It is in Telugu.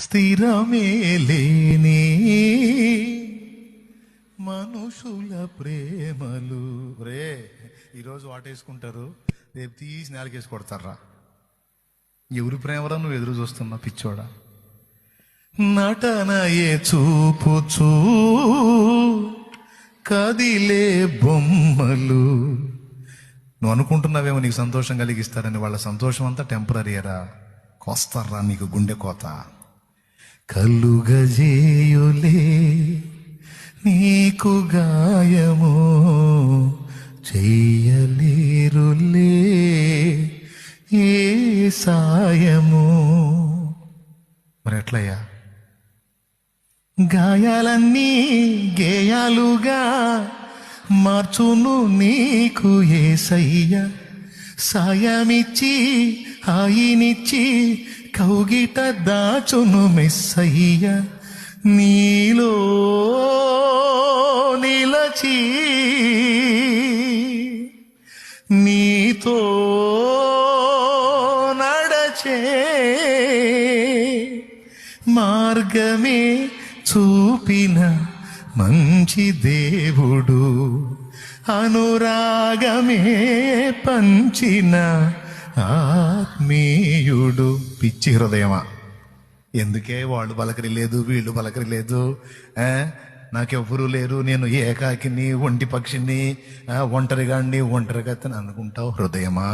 స్థిరమే లేని మనుషుల ప్రేమలు. రే ఈరోజు వాటేసుకుంటారు, రేపు తీసి నేలకేసి కొడతారా? ఎవరి ప్రేమరా నువ్వు ఎదురు చూస్తున్నా పిచ్చోడా? నటనయే చూపుచూ కదిలే బొమ్మలు. నువ్వు అనుకుంటున్నావేమో నీకు సంతోషం కలిగిస్తారని, వాళ్ళ సంతోషం అంతా టెంపరీరా. కోస్తారా నీకు గుండె కోత. కలుగజేయులే నీకు గాయము, చెయ్యలేరులే ఏ సాయము. మరి ఎట్లయ్యా? గాయాలన్నీ గేయాలుగా మార్చును నీకు యేసయ్య. సాయమిచ్చి హాయినిచ్చి కౌగిట దాచును మెస్సయ్య. నీలో నిలచి నీతో నడచే మార్గమే చూపిన మంచి దేవుడు, అనురాగమే పంచిన ఆత్మీయుడు. పిచ్చి హృదయమా, ఎందుకే వాళ్ళు పలకరి లేదు వీళ్ళు పలకరి లేదు, నాకెవ్వరూ లేరు, నేను ఏకాకిని ఒంటి పక్షిని ఒంటరిగాడిని ఒంటరిగత్తని అనుకుంటావు హృదయమా?